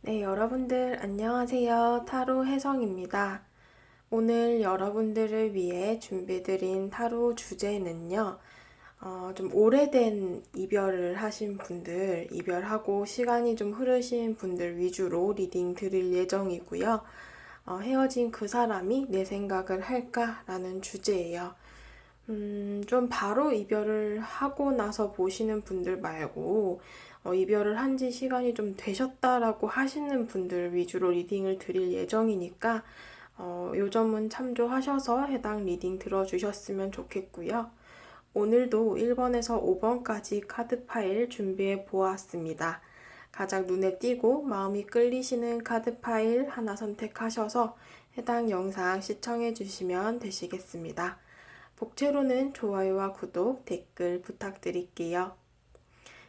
네, 여러분들 안녕하세요. 타로 혜성입니다. 오늘 여러분들을 위해 준비드린 타로 주제는요. 좀 오래된 이별을 하신 분들, 이별하고 시간이 좀 흐르신 분들 위주로 리딩 드릴 예정이고요. 헤어진 그 사람이 내 생각을 할까라는 주제예요. 좀 바로 이별을 하고 나서 보시는 분들 말고, 이별을 한지 시간이 좀 되셨다라고 하시는 분들 위주로 리딩을 드릴 예정이니까, 요 점은 참조하셔서 해당 리딩 들어주셨으면 좋겠고요. 오늘도 1번에서 5번까지 카드 파일 준비해 보았습니다. 가장 눈에 띄고 마음이 끌리시는 카드 파일 하나 선택하셔서 해당 영상 시청해 주시면 되시겠습니다. 복채로는 좋아요와 구독, 댓글 부탁드릴게요.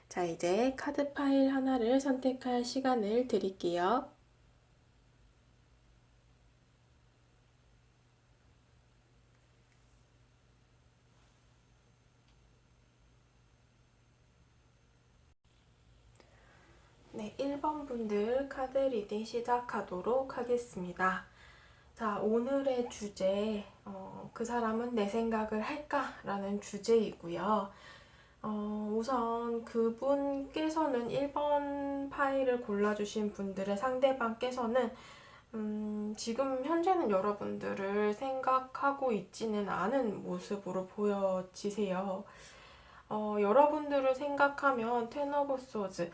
자, 이제 카드 파일 하나를 선택할 시간을 드릴게요. 네, 1번 분들 카드 리딩 시작하도록 하겠습니다. 자, 오늘의 주제, 그 사람은 내 생각을 할까? 라는 주제이고요. 우선 그분께서는 1번 파일을 골라주신 분들의 상대방께서는 지금 현재는 여러분들을 생각하고 있지는 않은 모습으로 보여지세요. 여러분들을 생각하면 텐 오브 소즈,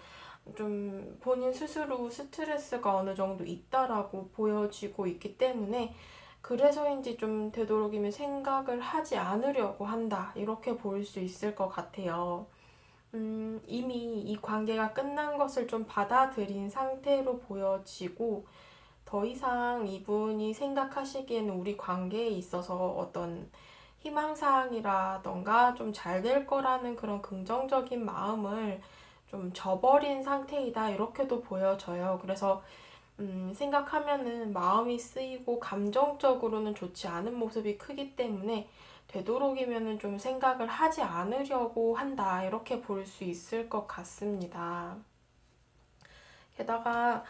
좀 본인 스스로 스트레스가 어느 정도 있다라고 보여지고 있기 때문에 그래서인지 좀 되도록이면 생각을 하지 않으려고 한다. 이렇게 볼 수 있을 것 같아요. 이미 이 관계가 끝난 것을 좀 받아들인 상태로 보여지고 더 이상 이분이 생각하시기에는 우리 관계에 있어서 어떤 희망사항이라던가 좀 잘 될 거라는 그런 긍정적인 마음을 좀 저버린 상태이다. 이렇게도 보여져요. 그래서 생각하면은 마음이 쓰이고 감정적으로는 좋지 않은 모습이 크기 때문에 되도록이면은 좀 생각을 하지 않으려고 한다. 이렇게 볼 수 있을 것 같습니다. 게다가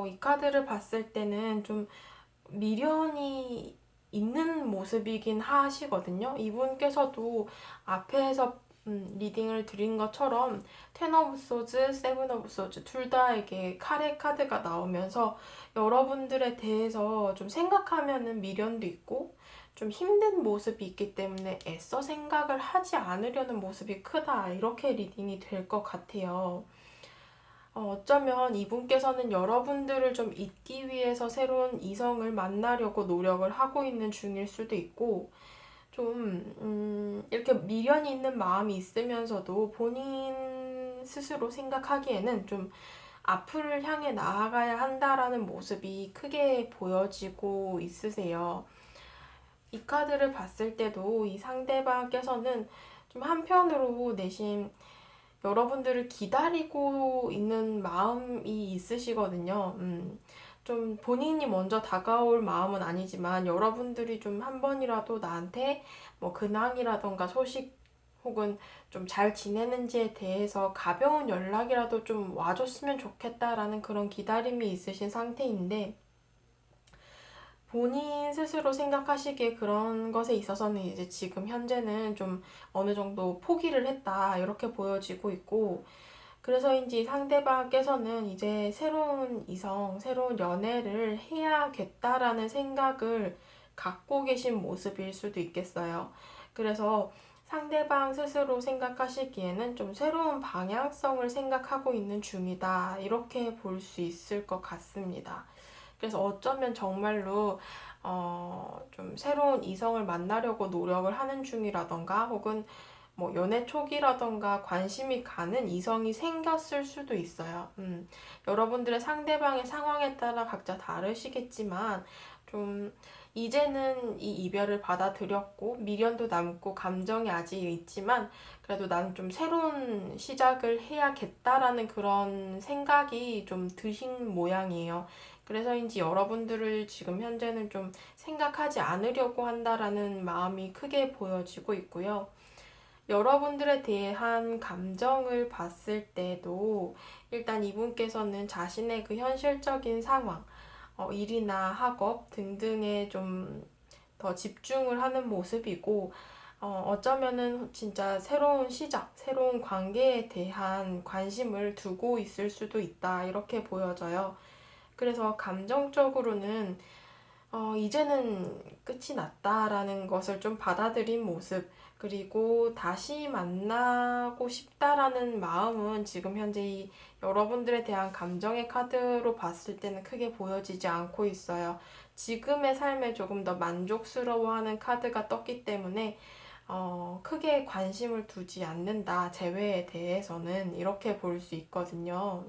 이 카드를 봤을 때는 좀 미련이 있는 모습이긴 하시거든요. 이분께서도 앞에서 리딩을 드린 것처럼 텐 오브 소즈, 세븐 오브 소즈 둘 다에게 카레 카드가 나오면서 여러분들에 대해서 좀 생각하면은 미련도 있고 좀 힘든 모습이 있기 때문에 애써 생각을 하지 않으려는 모습이 크다. 이렇게 리딩이 될 것 같아요. 어쩌면 이분께서는 여러분들을 좀 잊기 위해서 새로운 이성을 만나려고 노력을 하고 있는 중일 수도 있고, 좀, 이렇게 미련이 있는 마음이 있으면서도 본인 스스로 생각하기에는 좀 앞을 향해 나아가야 한다라는 모습이 크게 보여지고 있으세요. 이 카드를 봤을 때도 이 상대방께서는 좀 한편으로 내심 여러분들을 기다리고 있는 마음이 있으시거든요. 좀 본인이 먼저 다가올 마음은 아니지만 여러분들이 좀 한 번이라도 나한테 뭐 근황이라던가 소식 혹은 좀 잘 지내는지에 대해서 가벼운 연락이라도 좀 와줬으면 좋겠다라는 그런 기다림이 있으신 상태인데 본인 스스로 생각하시기에 그런 것에 있어서는 이제 지금 현재는 좀 어느 정도 포기를 했다 이렇게 보여지고 있고 그래서인지 상대방께서는 이제 새로운 이성, 새로운 연애를 해야겠다라는 생각을 갖고 계신 모습일 수도 있겠어요. 그래서 상대방 스스로 생각하시기에는 좀 새로운 방향성을 생각하고 있는 중이다. 이렇게 볼 수 있을 것 같습니다. 그래서 어쩌면 정말로 좀 새로운 이성을 만나려고 노력을 하는 중이라던가 혹은 뭐 연애 초기라던가 관심이 가는 이성이 생겼을 수도 있어요. 여러분들의 상대방의 상황에 따라 각자 다르시겠지만 좀 이제는 이 이별을 받아들였고 미련도 남고 감정이 아직 있지만 그래도 나는 좀 새로운 시작을 해야겠다라는 그런 생각이 좀 드신 모양이에요. 그래서인지 여러분들을 지금 현재는 좀 생각하지 않으려고 한다라는 마음이 크게 보여지고 있고요. 여러분들에 대한 감정을 봤을 때도 일단 이분께서는 자신의 그 현실적인 상황, 일이나 학업 등등에 좀 더 집중을 하는 모습이고, 어쩌면은 진짜 새로운 시작, 새로운 관계에 대한 관심을 두고 있을 수도 있다, 이렇게 보여져요. 그래서 감정적으로는 이제는 끝이 났다라는 것을 좀 받아들인 모습, 그리고 다시 만나고 싶다라는 마음은 지금 현재 이 여러분들에 대한 감정의 카드로 봤을 때는 크게 보여지지 않고 있어요. 지금의 삶에 조금 더 만족스러워하는 카드가 떴기 때문에 크게 관심을 두지 않는다, 재회에 대해서는 이렇게 볼 수 있거든요.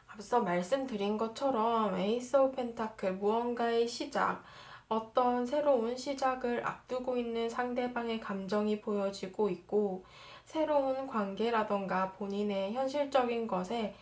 앞서 말씀드린 것처럼 에이스 오브 펜타클, 무언가의 시작, 어떤 새로운 시작을 앞두고 있는 상대방의 감정이 보여지고 있고, 새로운 관계라던가 본인의 현실적인 것에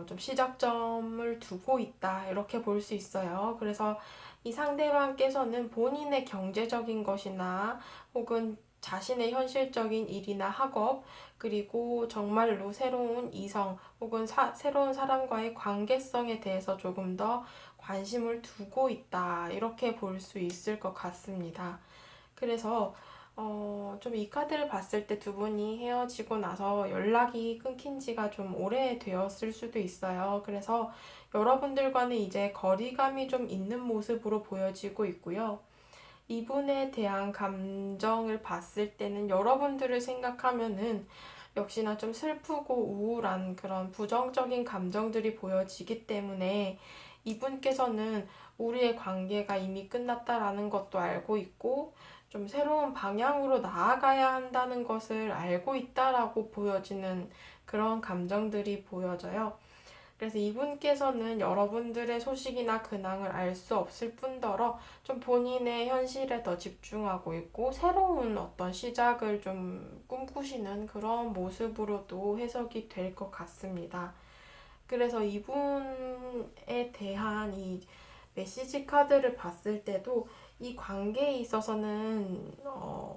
좀 시작점을 두고 있다, 이렇게 볼 수 있어요. 그래서 이 상대방께서는 본인의 경제적인 것이나 혹은 자신의 현실적인 일이나 학업, 그리고 정말로 새로운 이성 혹은 새로운 사람과의 관계성에 대해서 조금 더 관심을 두고 있다, 이렇게 볼 수 있을 것 같습니다. 그래서 좀 이 카드를 봤을 때 두 분이 헤어지고 나서 연락이 끊긴 지가 좀 오래되었을 수도 있어요. 그래서 여러분들과는 이제 거리감이 좀 있는 모습으로 보여지고 있고요. 이분에 대한 감정을 봤을 때는 여러분들을 생각하면은 역시나 좀 슬프고 우울한 그런 부정적인 감정들이 보여지기 때문에 이분께서는 우리의 관계가 이미 끝났다라는 것도 알고 있고 좀 새로운 방향으로 나아가야 한다는 것을 알고 있다라고 보여지는 그런 감정들이 보여져요. 그래서 이분께서는 여러분들의 소식이나 근황을 알 수 없을 뿐더러 좀 본인의 현실에 더 집중하고 있고 새로운 어떤 시작을 좀 꿈꾸시는 그런 모습으로도 해석이 될 것 같습니다. 그래서 이분에 대한 이 메시지 카드를 봤을 때도 이 관계에 있어서는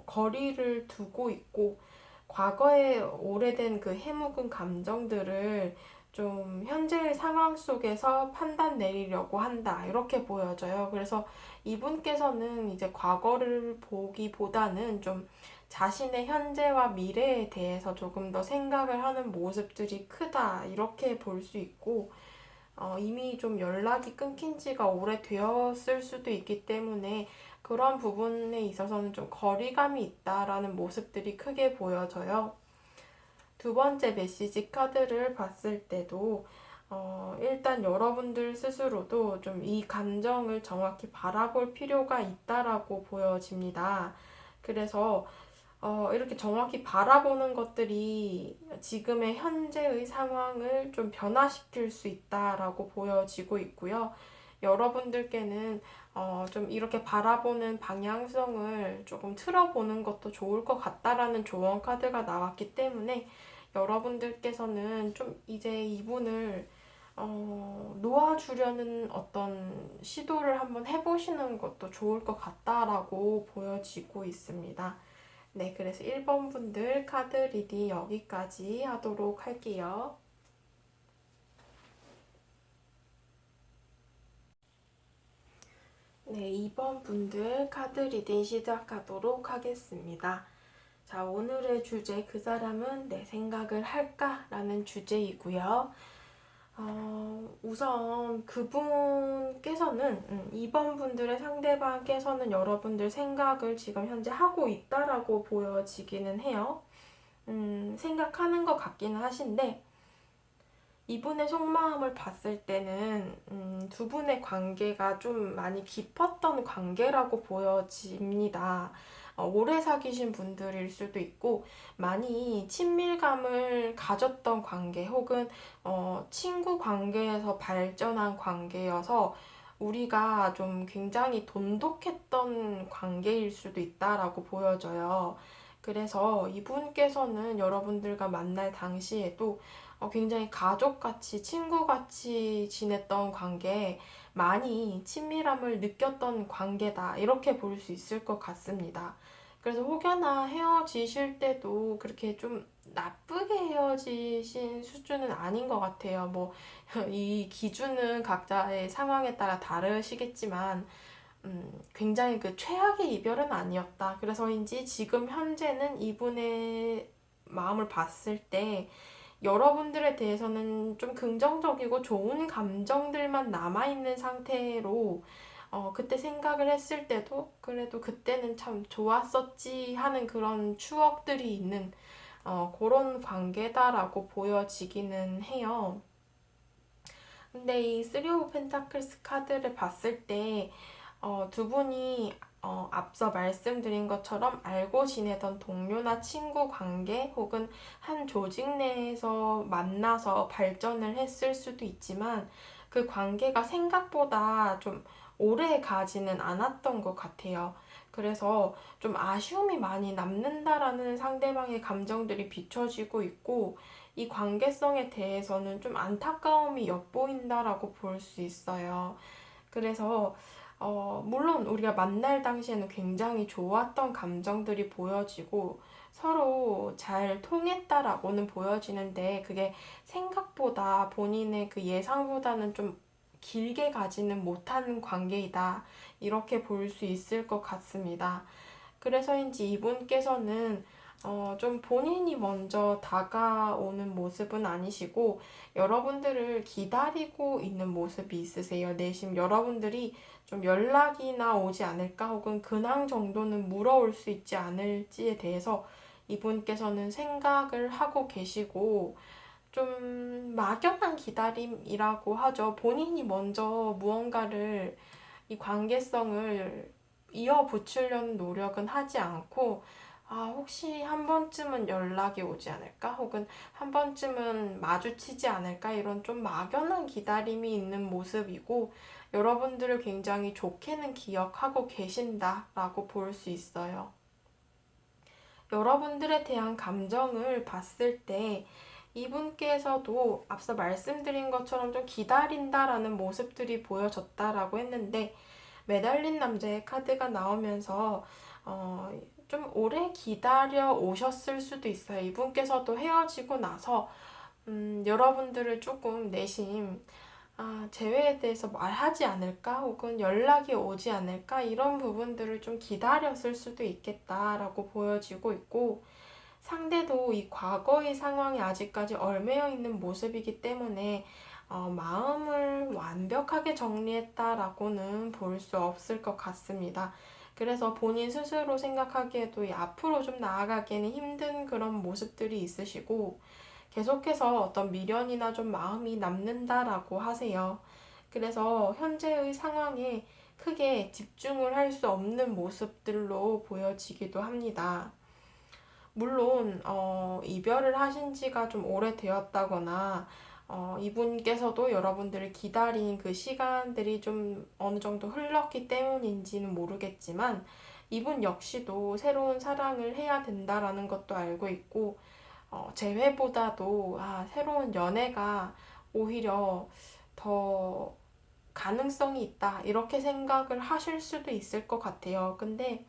거리를 두고 있고 과거에 오래된 그 해묵은 감정들을 좀 현재의 상황 속에서 판단 내리려고 한다, 이렇게 보여져요. 그래서 이분께서는 이제 과거를 보기보다는 좀 자신의 현재와 미래에 대해서 조금 더 생각을 하는 모습들이 크다, 이렇게 볼 수 있고, 이미 좀 연락이 끊긴 지가 오래되었을 수도 있기 때문에 그런 부분에 있어서는 좀 거리감이 있다라는 모습들이 크게 보여져요. 두 번째 메시지 카드를 봤을 때도 일단 여러분들 스스로도 좀 이 감정을 정확히 바라볼 필요가 있다라고 보여집니다. 그래서 이렇게 정확히 바라보는 것들이 지금의 현재의 상황을 좀 변화시킬 수 있다라고 보여지고 있고요. 여러분들께는 좀 이렇게 바라보는 방향성을 조금 틀어보는 것도 좋을 것 같다라는 조언 카드가 나왔기 때문에 여러분들께서는 좀 이제 이분을 놓아주려는 어떤 시도를 한번 해보시는 것도 좋을 것 같다라고 보여지고 있습니다. 네, 그래서 1번 분들 카드 리딩 여기까지 하도록 할게요. 네, 2번 분들 카드 리딩 시작하도록 하겠습니다. 자, 오늘의 주제, 그 사람은 내 생각을 할까? 라는 주제이고요. 우선 그분께서는 2번 분들의 상대방께서는 여러분들 생각을 지금 현재 하고 있다라고 보여지기는 해요. 생각하는 것 같기는 하신데 이분의 속마음을 봤을 때는 두 분의 관계가 좀 많이 깊었던 관계라고 보여집니다. 오래 사귀신 분들일 수도 있고 많이 친밀감을 가졌던 관계 혹은 친구 관계에서 발전한 관계여서 우리가 좀 굉장히 돈독했던 관계일 수도 있다라고 보여져요. 그래서 이분께서는 여러분들과 만날 당시에도 굉장히 가족같이, 친구같이 지냈던 관계에 많이 친밀함을 느꼈던 관계다, 이렇게 볼 수 있을 것 같습니다. 그래서 혹여나 헤어지실 때도 그렇게 좀 나쁘게 헤어지신 수준은 아닌 것 같아요. 뭐, 이 기준은 각자의 상황에 따라 다르시겠지만, 굉장히 그 최악의 이별은 아니었다. 그래서인지 지금 현재는 이분의 마음을 봤을 때 여러분들에 대해서는 좀 긍정적이고 좋은 감정들만 남아있는 상태로 그때 생각을 했을 때도 그래도 그때는 참 좋았었지 하는 그런 추억들이 있는 그런 관계다라고 보여지기는 해요. 근데 이 쓰리 오브 펜타클스 카드를 봤을 때 두 분이 앞서 말씀드린 것처럼 알고 지내던 동료나 친구 관계 혹은 한 조직 내에서 만나서 발전을 했을 수도 있지만 그 관계가 생각보다 좀 오래 가지는 않았던 것 같아요. 그래서 좀 아쉬움이 많이 남는다라는 상대방의 감정들이 비춰지고 있고 이 관계성에 대해서는 좀 안타까움이 엿보인다라고 볼 수 있어요. 그래서 물론 우리가 만날 당시에는 굉장히 좋았던 감정들이 보여지고 서로 잘 통했다라고는 보여지는데 그게 생각보다 본인의 그 예상보다는 좀 길게 가지는 못하는 관계이다. 이렇게 볼 수 있을 것 같습니다. 그래서인지 이분께서는 좀 본인이 먼저 다가오는 모습은 아니시고 여러분들을 기다리고 있는 모습이 있으세요. 내심 여러분들이 좀 연락이나 오지 않을까 혹은 근황 정도는 물어올 수 있지 않을지에 대해서 이분께서는 생각을 하고 계시고 좀 막연한 기다림이라고 하죠. 본인이 먼저 무언가를 이 관계성을 이어붙이려는 노력은 하지 않고 혹시 한 번쯤은 연락이 오지 않을까? 혹은 한 번쯤은 마주치지 않을까? 이런 좀 막연한 기다림이 있는 모습이고 여러분들을 굉장히 좋게는 기억하고 계신다라고 볼 수 있어요. 여러분들에 대한 감정을 봤을 때 이분께서도 앞서 말씀드린 것처럼 좀 기다린다라는 모습들이 보여졌다라고 했는데 매달린 남자의 카드가 나오면서 어, 좀 오래 기다려 오셨을 수도 있어요. 이분께서도 헤어지고 나서 여러분들을 조금 내심 재회에 대해서 말하지 않을까? 혹은 연락이 오지 않을까? 이런 부분들을 좀 기다렸을 수도 있겠다라고 보여지고 있고 상대도 이 과거의 상황에 아직까지 얽매여 있는 모습이기 때문에 마음을 완벽하게 정리했다라고는 볼 수 없을 것 같습니다. 그래서 본인 스스로 생각하기에도 이 앞으로 좀 나아가기에는 힘든 그런 모습들이 있으시고 계속해서 어떤 미련이나 좀 마음이 남는다라고 하세요. 그래서 현재의 상황에 크게 집중을 할 수 없는 모습들로 보여지기도 합니다. 물론 이별을 하신 지가 좀 오래되었다거나 이분께서도 여러분들을 기다린 그 시간들이 좀 어느 정도 흘렀기 때문인지는 모르겠지만 이분 역시도 새로운 사랑을 해야 된다라는 것도 알고 있고 재회보다도 새로운 연애가 오히려 더 가능성이 있다 이렇게 생각을 하실 수도 있을 것 같아요. 근데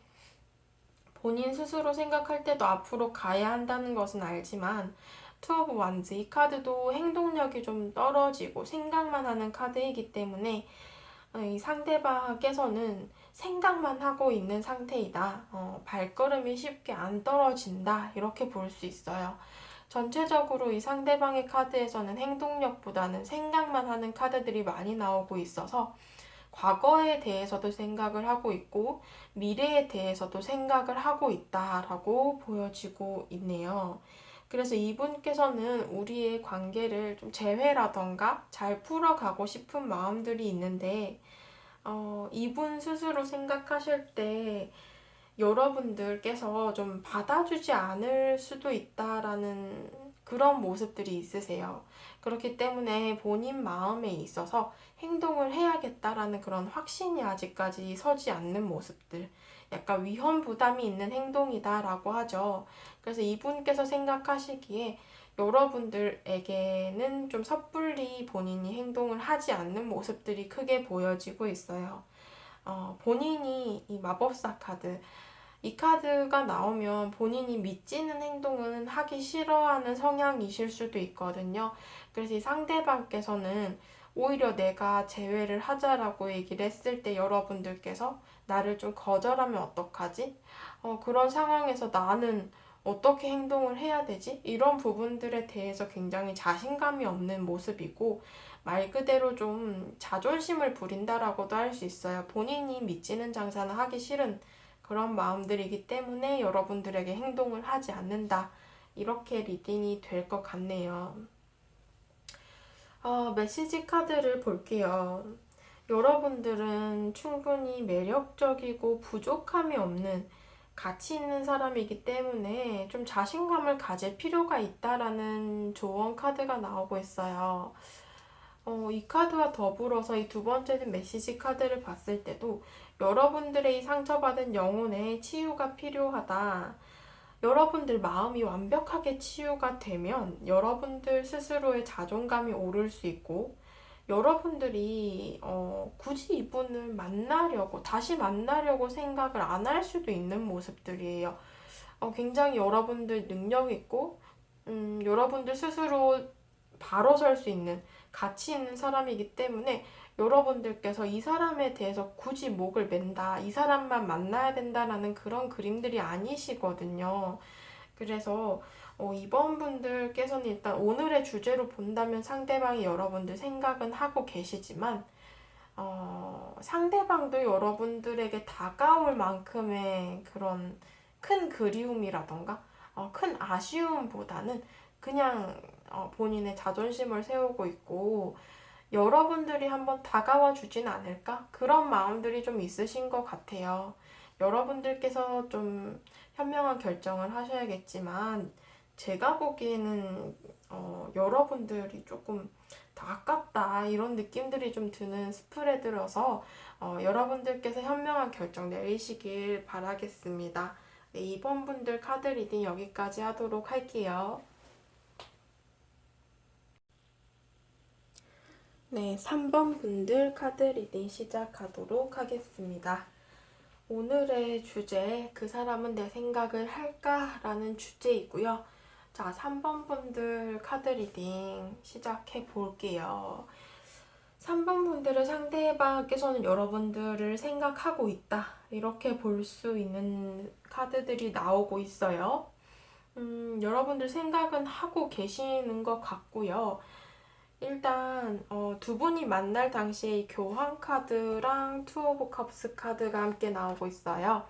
본인 스스로 생각할 때도 앞으로 가야 한다는 것은 알지만 투 오브 완즈 이 카드도 행동력이 좀 떨어지고 생각만 하는 카드이기 때문에 이 상대방께서는 생각만 하고 있는 상태이다. 발걸음이 쉽게 안 떨어진다. 이렇게 볼 수 있어요. 전체적으로 이 상대방의 카드에서는 행동력보다는 생각만 하는 카드들이 많이 나오고 있어서 과거에 대해서도 생각을 하고 있고 미래에 대해서도 생각을 하고 있다라고 보여지고 있네요. 그래서 이분께서는 우리의 관계를 좀 재회라던가 잘 풀어가고 싶은 마음들이 있는데, 이분 스스로 생각하실 때 여러분들께서 좀 받아주지 않을 수도 있다라는 그런 모습들이 있으세요. 그렇기 때문에 본인 마음에 있어서 행동을 해야겠다라는 그런 확신이 아직까지 서지 않는 모습들. 약간 위험 부담이 있는 행동이다라고 하죠. 그래서 이분께서 생각하시기에 여러분들에게는 좀 섣불리 본인이 행동을 하지 않는 모습들이 크게 보여지고 있어요. 본인이 이 마법사 카드, 이 카드가 나오면 본인이 믿지는 행동은 하기 싫어하는 성향이실 수도 있거든요. 그래서 이 상대방께서는 오히려 내가 제외를 하자라고 얘기를 했을 때 여러분들께서 나를 좀 거절하면 어떡하지? 그런 상황에서 나는 어떻게 행동을 해야 되지? 이런 부분들에 대해서 굉장히 자신감이 없는 모습이고, 말 그대로 좀 자존심을 부린다라고도 할 수 있어요. 본인이 믿지는 장사는 하기 싫은 그런 마음들이기 때문에 여러분들에게 행동을 하지 않는다. 이렇게 리딩이 될 것 같네요. 메시지 카드를 볼게요. 여러분들은 충분히 매력적이고 부족함이 없는 가치 있는 사람이기 때문에 좀 자신감을 가질 필요가 있다라는 조언 카드가 나오고 있어요. 이 카드와 더불어서 이 두 번째 메시지 카드를 봤을 때도 여러분들의 이 상처받은 영혼의 치유가 필요하다. 여러분들 마음이 완벽하게 치유가 되면 여러분들 스스로의 자존감이 오를 수 있고, 여러분들이 굳이 이분을 다시 만나려고 생각을 안 할 수도 있는 모습들이에요. 굉장히 여러분들 능력 있고, 여러분들 스스로 바로 설 수 있는 가치 있는 사람이기 때문에 여러분들께서 이 사람에 대해서 굳이 목을 맨다, 이 사람만 만나야 된다라는 그런 그림들이 아니시거든요. 그래서 이번 분들께서는 일단 오늘의 주제로 본다면 상대방이 여러분들 생각은 하고 계시지만, 상대방도 여러분들에게 다가올 만큼의 그런 큰 그리움이라던가 큰 아쉬움보다는 그냥 본인의 자존심을 세우고 있고, 여러분들이 한번 다가와 주진 않을까? 그런 마음들이 좀 있으신 것 같아요. 여러분들께서 좀 현명한 결정을 하셔야겠지만, 제가 보기에는 여러분들이 조금 더 아깝다 이런 느낌들이 좀 드는 스프레드라서 여러분들께서 현명한 결정 내리시길 바라겠습니다. 네, 이번 분들 카드 리딩 여기까지 하도록 할게요. 네, 3번 분들 카드 리딩 시작하도록 하겠습니다. 오늘의 주제, 그 사람은 내 생각을 할까? 라는 주제이고요. 자, 3번 분들 카드 리딩 시작해 볼게요. 3번 분들의 상대방께서는 여러분들을 생각하고 있다. 이렇게 볼 수 있는 카드들이 나오고 있어요. 여러분들 생각은 하고 계시는 것 같고요. 일단 두 분이 만날 당시에 교환 카드랑 투 오브 컵스 카드가 함께 나오고 있어요.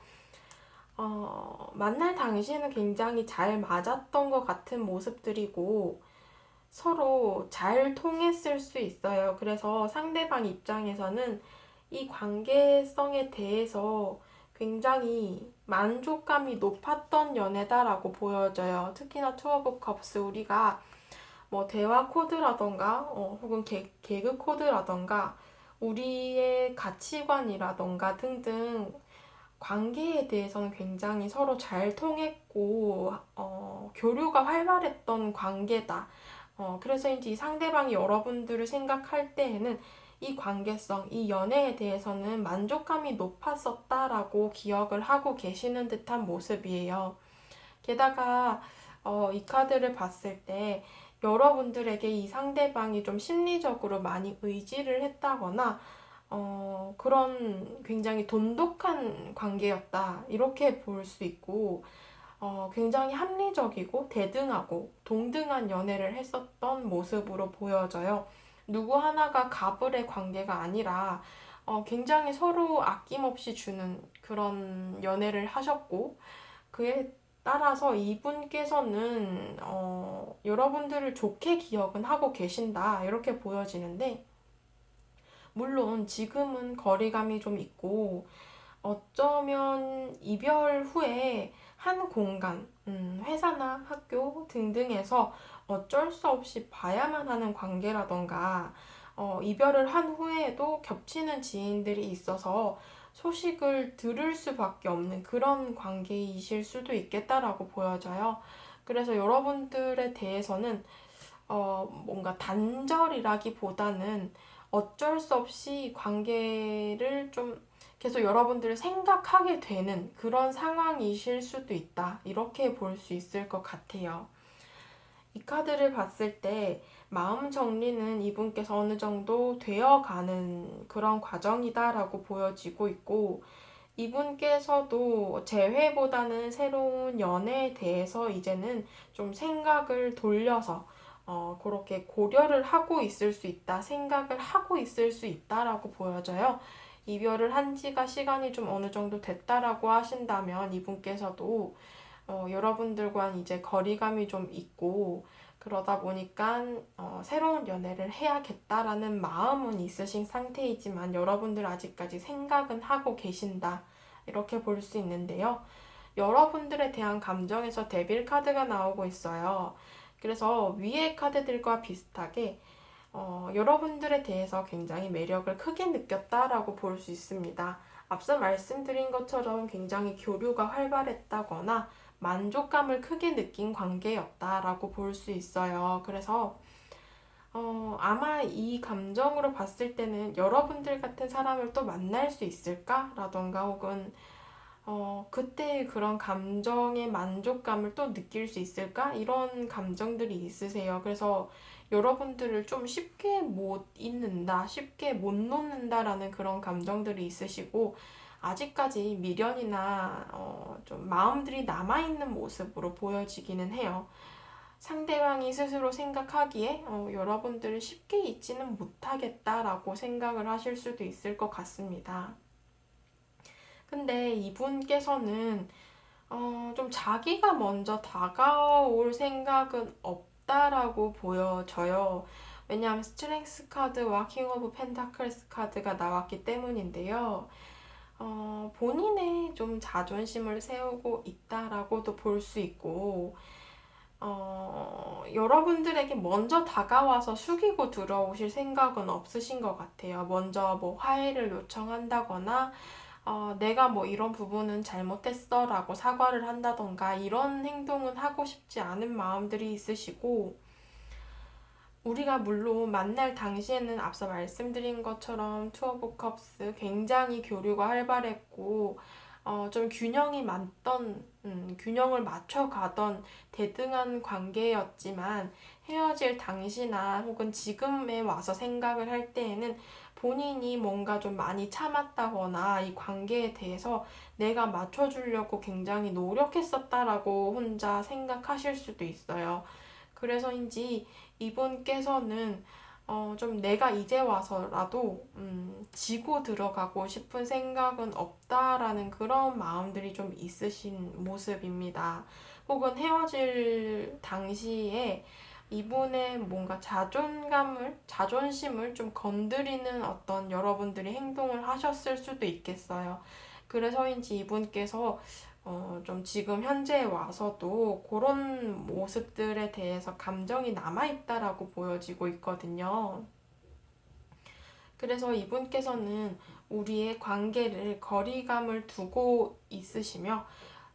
만날 당시에는 굉장히 잘 맞았던 것 같은 모습들이고 서로 잘 통했을 수 있어요. 그래서 상대방 입장에서는 이 관계성에 대해서 굉장히 만족감이 높았던 연애다라고 보여져요. 특히나 투 오브 컵스, 우리가 뭐 대화 코드라던가 혹은 개그 코드라던가 우리의 가치관이라던가 등등 관계에 대해서는 굉장히 서로 잘 통했고 교류가 활발했던 관계다. 그래서 이제 이 상대방이 여러분들을 생각할 때에는 이 관계성, 이 연애에 대해서는 만족감이 높았었다라고 기억을 하고 계시는 듯한 모습이에요. 게다가 이 카드를 봤을 때 여러분들에게 이 상대방이 좀 심리적으로 많이 의지를 했다거나 그런 굉장히 돈독한 관계였다. 이렇게 볼 수 있고, 굉장히 합리적이고 대등하고 동등한 연애를 했었던 모습으로 보여져요. 누구 하나가 가불의 관계가 아니라 굉장히 서로 아낌없이 주는 그런 연애를 하셨고, 그에 따라서 이분께서는 여러분들을 좋게 기억은 하고 계신다. 이렇게 보여지는데, 물론 지금은 거리감이 좀 있고 어쩌면 이별 후에 한 공간, 회사나 학교 등등에서 어쩔 수 없이 봐야만 하는 관계라던가 이별을 한 후에도 겹치는 지인들이 있어서 소식을 들을 수밖에 없는 그런 관계이실 수도 있겠다라고 보여져요. 그래서 여러분들에 대해서는 뭔가 단절이라기보다는 어쩔 수 없이 관계를 좀 계속 여러분들을 생각하게 되는 그런 상황이실 수도 있다. 이렇게 볼 수 있을 것 같아요. 이 카드를 봤을 때 마음 정리는 이분께서 어느 정도 되어가는 그런 과정이다라고 보여지고 있고, 이분께서도 재회보다는 새로운 연애에 대해서 이제는 좀 생각을 돌려서 그렇게 고려를 하고 있을 수 있다, 생각을 하고 있을 수 있다라고 보여져요. 이별을 한 지가 시간이 좀 어느 정도 됐다라고 하신다면 이분께서도 여러분들과 이제 거리감이 좀 있고 그러다 보니까 새로운 연애를 해야겠다라는 마음은 있으신 상태이지만 여러분들 아직까지 생각은 하고 계신다. 이렇게 볼 수 있는데요. 여러분들에 대한 감정에서 데빌 카드가 나오고 있어요. 그래서 위의 카드들과 비슷하게 여러분들에 대해서 굉장히 매력을 크게 느꼈다라고 볼 수 있습니다. 앞서 말씀드린 것처럼 굉장히 교류가 활발했다거나 만족감을 크게 느낀 관계였다라고 볼 수 있어요. 그래서 아마 이 감정으로 봤을 때는 여러분들 같은 사람을 또 만날 수 있을까라던가 혹은 그때 그런 감정의 만족감을 또 느낄 수 있을까? 이런 감정들이 있으세요. 그래서 여러분들을 좀 쉽게 못 잊는다, 쉽게 못 놓는다라는 그런 감정들이 있으시고, 아직까지 미련이나 좀 마음들이 남아있는 모습으로 보여지기는 해요. 상대방이 스스로 생각하기에 여러분들을 쉽게 잊지는 못하겠다라고 생각을 하실 수도 있을 것 같습니다. 근데 이분께서는 좀 자기가 먼저 다가올 생각은 없다라고 보여져요. 왜냐하면 스트렝스 카드와 킹 오브 펜타클스 카드가 나왔기 때문인데요. 본인의 좀 자존심을 세우고 있다라고도 볼 수 있고, 여러분들에게 먼저 다가와서 숙이고 들어오실 생각은 없으신 것 같아요. 먼저 뭐 화해를 요청한다거나, 내가 뭐 이런 부분은 잘못했어 라고 사과를 한다던가 이런 행동은 하고 싶지 않은 마음들이 있으시고, 우리가 물론 만날 당시에는 앞서 말씀드린 것처럼 투어 오브 컵스 굉장히 교류가 활발했고 좀 균형이 맞던 균형을 맞춰가던 대등한 관계였지만 헤어질 당시나 혹은 지금에 와서 생각을 할 때에는 본인이 뭔가 좀 많이 참았다거나 이 관계에 대해서 내가 맞춰주려고 굉장히 노력했었다라고 혼자 생각하실 수도 있어요. 그래서인지 이분께서는 좀 내가 이제 와서라도 지고 들어가고 싶은 생각은 없다라는 그런 마음들이 좀 있으신 모습입니다. 혹은 헤어질 당시에 이분의 뭔가 자존심을 좀 건드리는 어떤 여러분들이 행동을 하셨을 수도 있겠어요. 그래서인지 이분께서 좀 지금 현재에 와서도 그런 모습들에 대해서 감정이 남아있다라고 보여지고 있거든요. 그래서 이분께서는 우리의 관계를 거리감을 두고 있으시며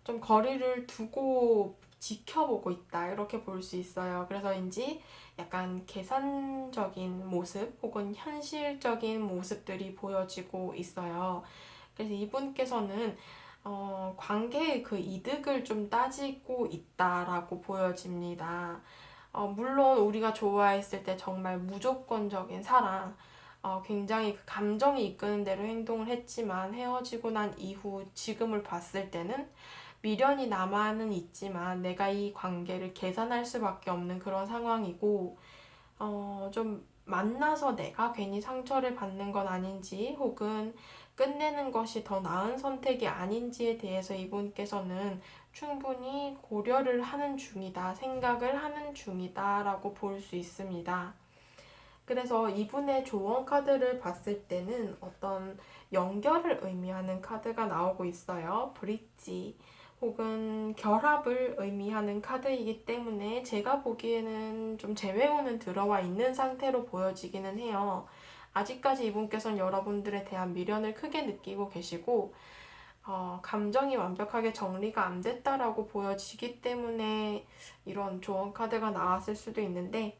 좀 거리를 두고 지켜보고 있다 이렇게 볼 수 있어요. 그래서인지 약간 계산적인 모습 혹은 현실적인 모습들이 보여지고 있어요. 그래서 이분께서는 관계의 그 이득을 좀 따지고 있다라고 보여집니다. 물론 우리가 좋아했을 때 정말 무조건적인 사랑, 굉장히 그 감정이 이끄는 대로 행동을 했지만 헤어지고 난 이후 지금을 봤을 때는 미련이 남아는 있지만 내가 이 관계를 계산할 수밖에 없는 그런 상황이고, 좀 만나서 내가 괜히 상처를 받는 건 아닌지 혹은 끝내는 것이 더 나은 선택이 아닌지에 대해서 이분께서는 충분히 고려를 하는 중이다, 생각을 하는 중이다라고 볼 수 있습니다. 그래서 이분의 조언 카드를 봤을 때는 어떤 연결을 의미하는 카드가 나오고 있어요. 브릿지 혹은 결합을 의미하는 카드이기 때문에 제가 보기에는 좀 재회운은 들어와 있는 상태로 보여지기는 해요. 아직까지 이분께서는 여러분들에 대한 미련을 크게 느끼고 계시고 감정이 완벽하게 정리가 안 됐다라고 보여지기 때문에 이런 조언 카드가 나왔을 수도 있는데,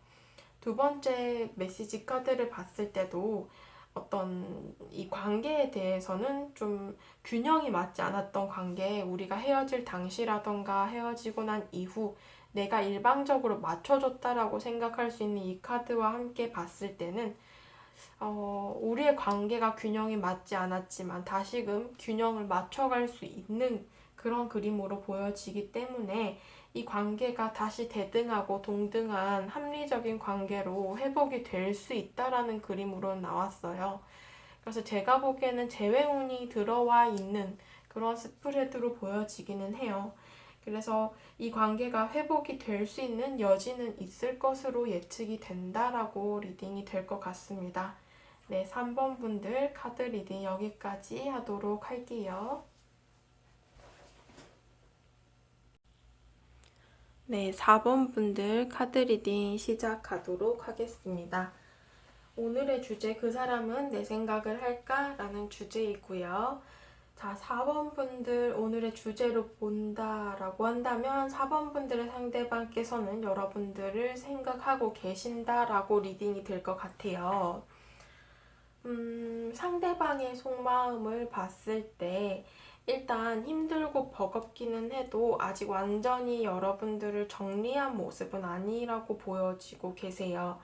두 번째 메시지 카드를 봤을 때도 어떤 이 관계에 대해서는 좀 균형이 맞지 않았던 관계, 우리가 헤어질 당시라던가 헤어지고 난 이후 내가 일방적으로 맞춰줬다라고 생각할 수 있는 이 카드와 함께 봤을 때는 우리의 관계가 균형이 맞지 않았지만 다시금 균형을 맞춰갈 수 있는 그런 그림으로 보여지기 때문에 이 관계가 다시 대등하고 동등한 합리적인 관계로 회복이 될 수 있다라는 그림으로 나왔어요. 그래서 제가 보기에는 재회운이 들어와 있는 그런 스프레드로 보여지기는 해요. 그래서 이 관계가 회복이 될 수 있는 여지는 있을 것으로 예측이 된다라고 리딩이 될 것 같습니다. 네, 3번 분들 카드 리딩 여기까지 하도록 할게요. 네, 4번 분들 카드 리딩 시작하도록 하겠습니다. 오늘의 주제 그 사람은 내 생각을 할까? 라는 주제이고요. 자, 4번 분들 오늘의 주제로 본다라고 한다면 4번 분들의 상대방께서는 여러분들을 생각하고 계신다라고 리딩이 될 것 같아요. 상대방의 속마음을 봤을 때 일단 힘들고 버겁기는 해도 아직 완전히 여러분들을 정리한 모습은 아니라고 보여지고 계세요.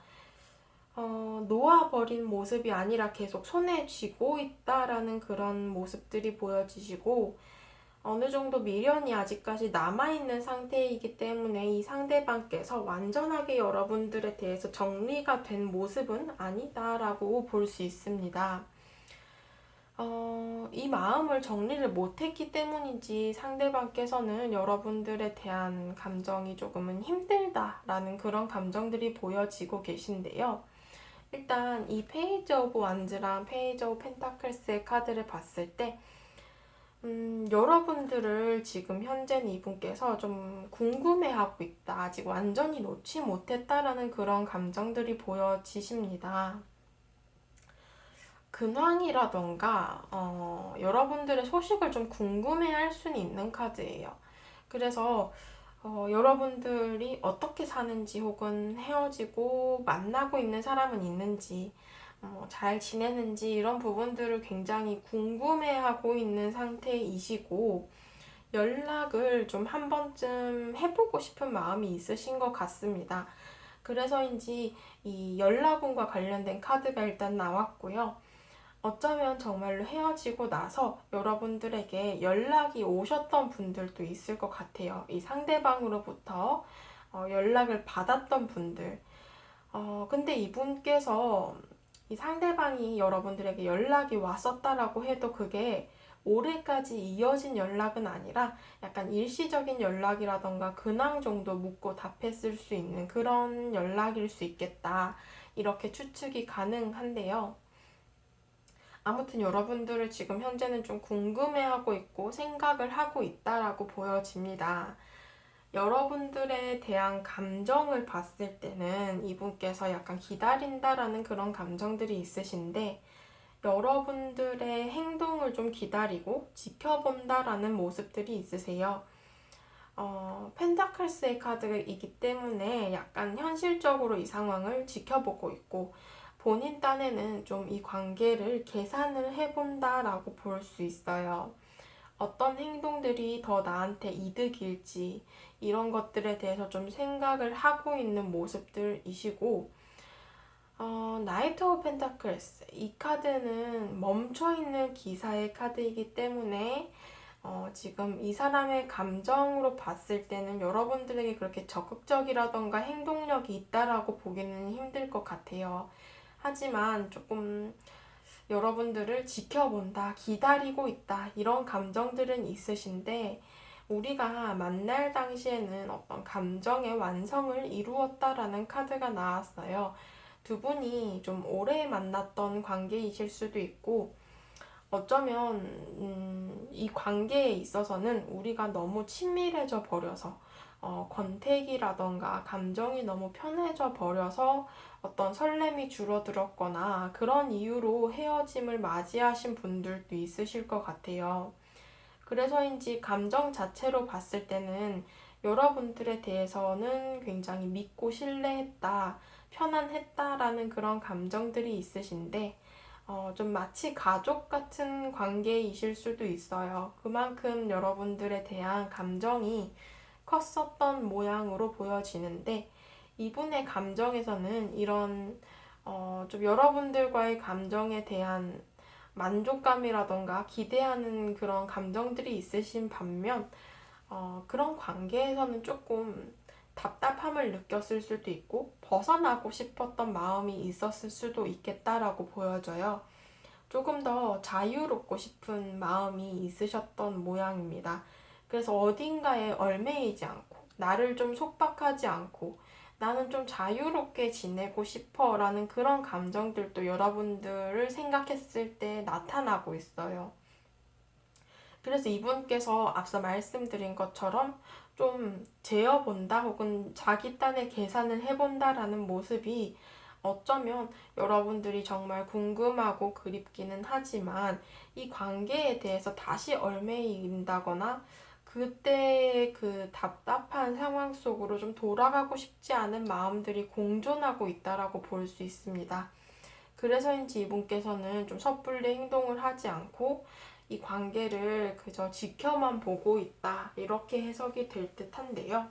놓아버린 모습이 아니라 계속 손에 쥐고 있다라는 그런 모습들이 보여지시고 어느 정도 미련이 아직까지 남아있는 상태이기 때문에 이 상대방께서 완전하게 여러분들에 대해서 정리가 된 모습은 아니다라고 볼 수 있습니다. 이 마음을 정리를 못했기 때문인지 상대방께서는 여러분들에 대한 감정이 조금은 힘들다라는 그런 감정들이 보여지고 계신데요. 일단 이 페이지 오브 완즈랑 페이지 오브 펜타클스의 카드를 봤을 때 여러분들을 지금 현재는 이분께서 좀 궁금해하고 있다. 아직 완전히 놓지 못했다라는 그런 감정들이 보여지십니다. 근황이라던가 여러분들의 소식을 좀 궁금해할 수는 있는 카드예요. 그래서 여러분들이 어떻게 사는지 혹은 헤어지고 만나고 있는 사람은 있는지 잘 지내는지 이런 부분들을 굉장히 궁금해하고 있는 상태이시고 연락을 좀 한 번쯤 해보고 싶은 마음이 있으신 것 같습니다. 그래서인지 이 연락운과 관련된 카드가 일단 나왔고요. 어쩌면 정말로 헤어지고 나서 여러분들에게 연락이 오셨던 분들도 있을 것 같아요. 이 상대방으로부터 연락을 받았던 분들. 근데 이분께서 이 상대방이 여러분들에게 연락이 왔었다라고 해도 그게 오래까지 이어진 연락은 아니라 약간 일시적인 연락이라던가 근황 정도 묻고 답했을 수 있는 그런 연락일 수 있겠다. 이렇게 추측이 가능한데요. 아무튼 여러분들을 지금 현재는 좀 궁금해하고 있고 생각을 하고 있다라고 보여집니다. 여러분들에 대한 감정을 봤을 때는 이분께서 약간 기다린다라는 그런 감정들이 있으신데 여러분들의 행동을 좀 기다리고 지켜본다라는 모습들이 있으세요. 펜타클스의 카드이기 때문에 약간 현실적으로 이 상황을 지켜보고 있고 본인 딴에는 좀 이 관계를 계산을 해본다라고 볼 수 있어요. 어떤 행동들이 더 나한테 이득일지 이런 것들에 대해서 좀 생각을 하고 있는 모습들이시고 나이트 오브 펜타클스 이 카드는 멈춰있는 기사의 카드이기 때문에 지금 이 사람의 감정으로 봤을 때는 여러분들에게 그렇게 적극적이라던가 행동력이 있다라고 보기는 힘들 것 같아요. 하지만 조금 여러분들을 지켜본다, 기다리고 있다, 이런 감정들은 있으신데, 우리가 만날 당시에는 어떤 감정의 완성을 이루었다라는 카드가 나왔어요. 두 분이 좀 오래 만났던 관계이실 수도 있고, 어쩌면, 이 관계에 있어서는 우리가 너무 친밀해져 버려서, 권태기라던가 감정이 너무 편해져 버려서 어떤 설렘이 줄어들었거나 그런 이유로 헤어짐을 맞이하신 분들도 있으실 것 같아요. 그래서인지 감정 자체로 봤을 때는 여러분들에 대해서는 굉장히 믿고 신뢰했다, 편안했다라는 그런 감정들이 있으신데 좀 마치 가족 같은 관계이실 수도 있어요. 그만큼 여러분들에 대한 감정이 컸었던 모양으로 보여지는데, 이분의 감정에서는 이런 좀 여러분들과의 감정에 대한 만족감이라던가 기대하는 그런 감정들이 있으신 반면, 그런 관계에서는 조금 답답함을 느꼈을 수도 있고 벗어나고 싶었던 마음이 있었을 수도 있겠다라고 보여져요. 조금 더 자유롭고 싶은 마음이 있으셨던 모양입니다. 그래서 어딘가에 얽매이지 않고, 나를 좀 속박하지 않고, 나는 좀 자유롭게 지내고 싶어 라는 그런 감정들도 여러분들을 생각했을 때 나타나고 있어요. 그래서 이분께서 앞서 말씀드린 것처럼 좀 재어본다 혹은 자기 딴의 계산을 해본다라는 모습이 어쩌면 여러분들이 정말 궁금하고 그립기는 하지만 이 관계에 대해서 다시 얽매인다거나 그때 그 답답한 상황 속으로 좀 돌아가고 싶지 않은 마음들이 공존하고 있다라고 볼 수 있습니다. 그래서인지 이분께서는 좀 섣불리 행동을 하지 않고 이 관계를 그저 지켜만 보고 있다. 이렇게 해석이 될 듯한데요.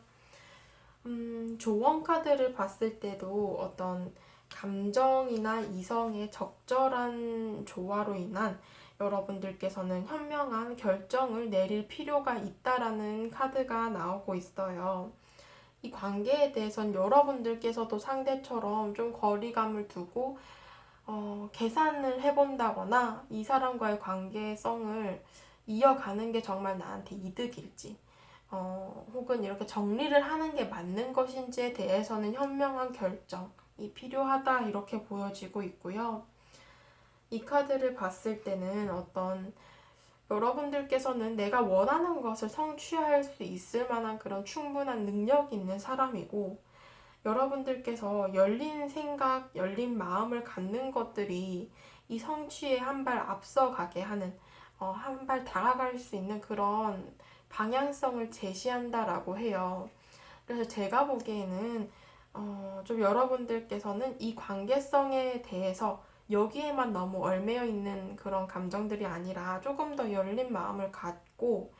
조언 카드를 봤을 때도 어떤 감정이나 이성의 적절한 조화로 인한 여러분들께서는 현명한 결정을 내릴 필요가 있다라는 카드가 나오고 있어요. 이 관계에 대해선 여러분들께서도 상대처럼 좀 거리감을 두고 계산을 해본다거나 이 사람과의 관계성을 이어가는 게 정말 나한테 이득일지, 혹은 이렇게 정리를 하는 게 맞는 것인지에 대해서는 현명한 결정이 필요하다 이렇게 보여지고 있고요. 이 카드를 봤을 때는 어떤 여러분들께서는 내가 원하는 것을 성취할 수 있을 만한 그런 충분한 능력이 있는 사람이고, 여러분들께서 열린 생각, 열린 마음을 갖는 것들이 이 성취에 한 발 앞서가게 하는, 한 발 다가갈 수 있는 그런 방향성을 제시한다라고 해요. 그래서 제가 보기에는 좀 여러분들께서는 이 관계성에 대해서 여기에만 너무 얽매여 있는 그런 감정들이 아니라 조금 더 열린 마음을 갖고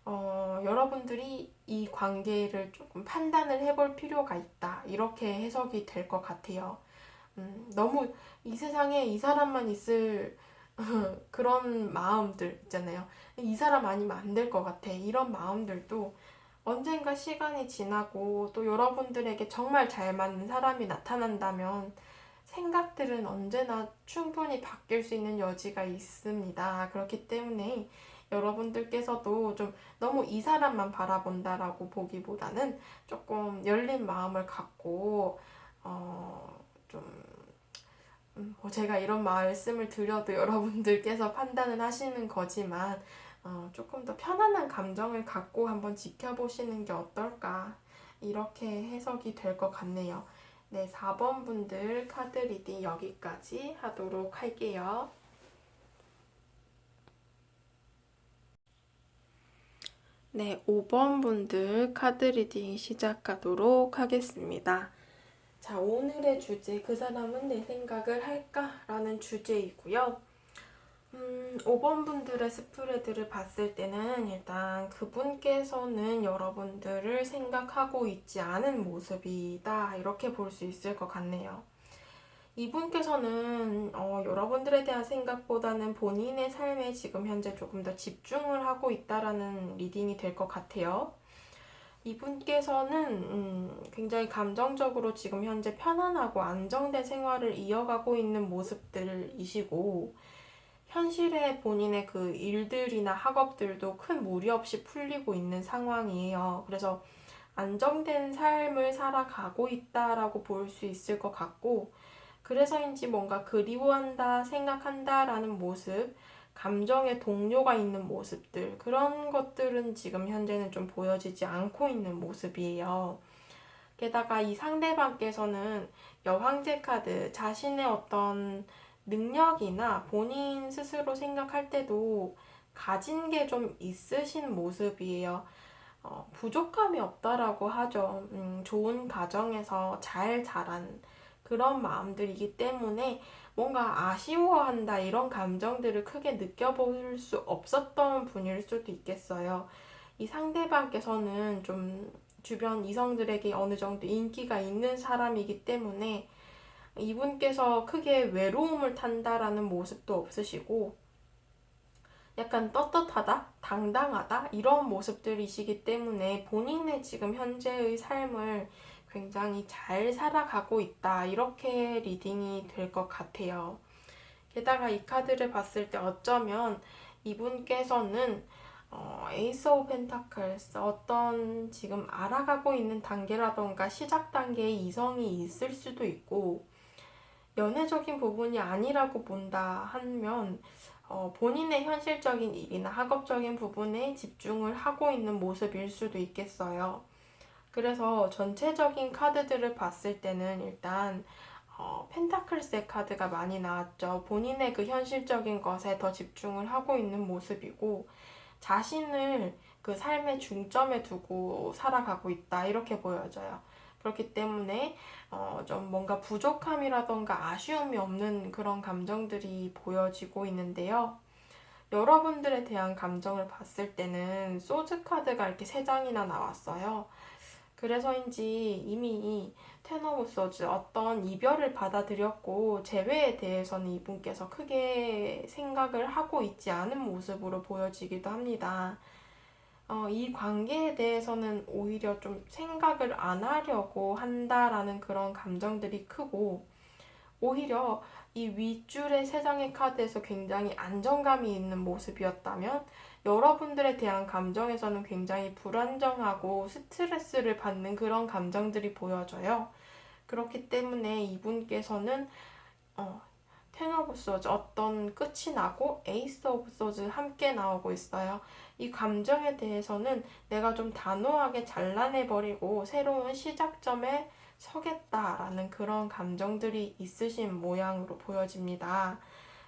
여러분들이 이 관계를 조금 판단을 해볼 필요가 있다. 이렇게 해석이 될 것 같아요. 너무 이 세상에 이 사람만 있을 그런 마음들 있잖아요. 이 사람 아니면 안 될 것 같아. 이런 마음들도 언젠가 시간이 지나고 또 여러분들에게 정말 잘 맞는 사람이 나타난다면 생각들은 언제나 충분히 바뀔 수 있는 여지가 있습니다. 그렇기 때문에 여러분들께서도 좀 너무 이 사람만 바라본다라고 보기보다는 조금 열린 마음을 갖고 좀 제가 이런 말씀을 드려도 여러분들께서 판단을 하시는 거지만 조금 더 편안한 감정을 갖고 한번 지켜보시는 게 어떨까 이렇게 해석이 될 것 같네요. 네, 4번 분들 카드 리딩 여기까지 하도록 할게요. 네, 5번 분들 카드 리딩 시작하도록 하겠습니다. 자, 오늘의 주제, 그 사람은 내 생각을 할까? 라는 주제이고요. 5번 분들의 스프레드를 봤을 때는 일단 그분께서는 여러분들을 생각하고 있지 않은 모습이다. 이렇게 볼 수 있을 것 같네요. 이분께서는 여러분들에 대한 생각보다는 본인의 삶에 지금 현재 조금 더 집중을 하고 있다라는 리딩이 될 것 같아요. 이분께서는 굉장히 감정적으로 지금 현재 편안하고 안정된 생활을 이어가고 있는 모습들이시고, 현실에 본인의 그 일들이나 학업들도 큰 무리 없이 풀리고 있는 상황이에요. 그래서 안정된 삶을 살아가고 있다라고 볼 수 있을 것 같고, 그래서인지 뭔가 그리워한다, 생각한다라는 모습, 감정의 동요가 있는 모습들, 그런 것들은 지금 현재는 좀 보여지지 않고 있는 모습이에요. 게다가 이 상대방께서는 여황제 카드, 자신의 어떤 능력이나 본인 스스로 생각할 때도 가진 게 좀 있으신 모습이에요. 부족함이 없다라고 하죠. 좋은 가정에서 잘 자란 그런 마음들이기 때문에 뭔가 아쉬워한다 이런 감정들을 크게 느껴볼 수 없었던 분일 수도 있겠어요. 이 상대방께서는 좀 주변 이성들에게 어느 정도 인기가 있는 사람이기 때문에 이분께서 크게 외로움을 탄다라는 모습도 없으시고 약간 떳떳하다, 당당하다 이런 모습들이시기 때문에 본인의 지금 현재의 삶을 굉장히 잘 살아가고 있다 이렇게 리딩이 될 것 같아요. 게다가 이 카드를 봤을 때 어쩌면 이분께서는 에이스 오브 펜타클스 어떤 지금 알아가고 있는 단계라던가 시작 단계에 이성이 있을 수도 있고 연애적인 부분이 아니라고 본다 하면 본인의 현실적인 일이나 학업적인 부분에 집중을 하고 있는 모습일 수도 있겠어요. 그래서 전체적인 카드들을 봤을 때는 일단 펜타클스의 카드가 많이 나왔죠. 본인의 그 현실적인 것에 더 집중을 하고 있는 모습이고 자신을 그 삶의 중점에 두고 살아가고 있다 이렇게 보여져요. 그렇기 때문에 좀 뭔가 부족함이라던가 아쉬움이 없는 그런 감정들이 보여지고 있는데요. 여러분들에 대한 감정을 봤을 때는 소즈 카드가 이렇게 3장이나 나왔어요. 그래서인지 이미 텐 오브 소즈 어떤 이별을 받아들였고 재회에 대해서는 이분께서 크게 생각을 하고 있지 않은 모습으로 보여지기도 합니다. 이 관계에 대해서는 오히려 좀 생각을 안 하려고 한다라는 그런 감정들이 크고 오히려 이 윗줄의 3장의 카드에서 굉장히 안정감이 있는 모습이었다면 여러분들에 대한 감정에서는 굉장히 불안정하고 스트레스를 받는 그런 감정들이 보여져요. 그렇기 때문에 이분께서는 텐 오브 소즈 어떤 끝이 나고 에이스 오브 소즈 함께 나오고 있어요. 이 감정에 대해서는 내가 좀 단호하게 잘라내버리고 새로운 시작점에 서겠다라는 그런 감정들이 있으신 모양으로 보여집니다.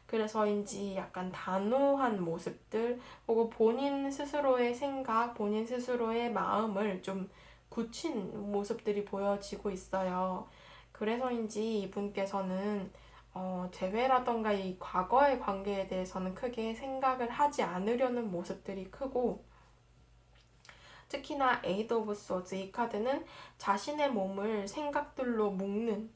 그래서인지 약간 단호한 모습들 혹은 본인 스스로의 생각, 본인 스스로의 마음을 좀 굳힌 모습들이 보여지고 있어요. 그래서인지 이분께서는 재회라던가 이 과거의 관계에 대해서는 크게 생각을 하지 않으려는 모습들이 크고 특히나 에이드 오브 소즈 이 카드는 자신의 몸을 생각들로 묶는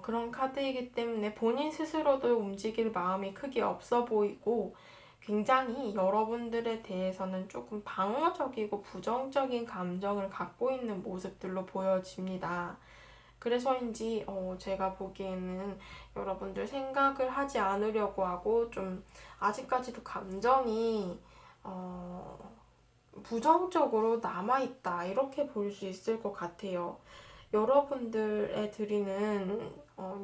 그런 카드이기 때문에 본인 스스로도 움직일 마음이 크게 없어 보이고 굉장히 여러분들에 대해서는 조금 방어적이고 부정적인 감정을 갖고 있는 모습들로 보여집니다. 그래서인지 제가 보기에는 여러분들 생각을 하지 않으려고 하고 좀 아직까지도 감정이 부정적으로 남아있다 이렇게 볼 수 있을 것 같아요. 여러분들에 드리는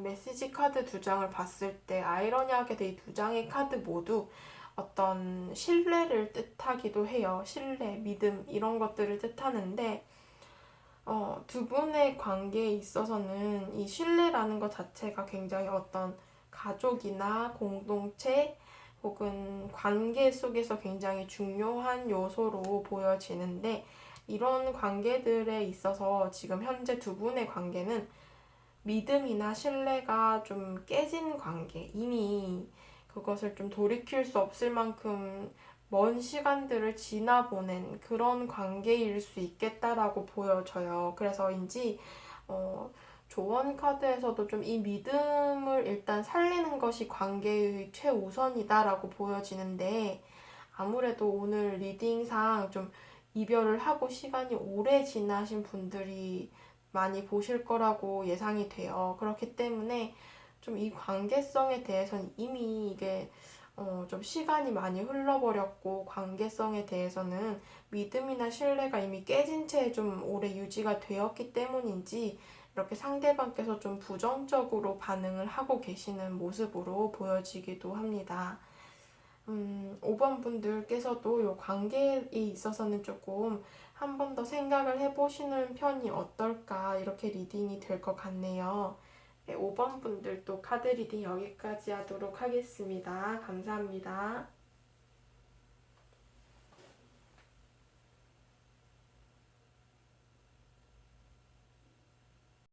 메시지 카드 2장을 봤을 때 아이러니하게도 이 2장의 카드 모두 어떤 신뢰를 뜻하기도 해요. 신뢰, 믿음 이런 것들을 뜻하는데 두 분의 관계에 있어서는 이 신뢰라는 것 자체가 굉장히 어떤 가족이나 공동체 혹은 관계 속에서 굉장히 중요한 요소로 보여지는데 이런 관계들에 있어서 지금 현재 두 분의 관계는 믿음이나 신뢰가 좀 깨진 관계, 이미 그것을 좀 돌이킬 수 없을 만큼 먼 시간들을 지나보낸 그런 관계일 수 있겠다라고 보여져요. 그래서인지 조언 카드에서도 좀 이 믿음을 일단 살리는 것이 관계의 최우선이다라고 보여지는데 아무래도 오늘 리딩상 좀 이별을 하고 시간이 오래 지나신 분들이 많이 보실 거라고 예상이 돼요. 그렇기 때문에 좀 이 관계성에 대해서는 이미 이게 좀 시간이 많이 흘러버렸고 관계성에 대해서는 믿음이나 신뢰가 이미 깨진 채 좀 오래 유지가 되었기 때문인지 이렇게 상대방께서 좀 부정적으로 반응을 하고 계시는 모습으로 보여지기도 합니다. 5번 분들께서도 이 관계에 있어서는 조금 한 번 더 생각을 해보시는 편이 어떨까 이렇게 리딩이 될 것 같네요. 네, 5번 분들도 카드 리딩 여기까지 하도록 하겠습니다. 감사합니다.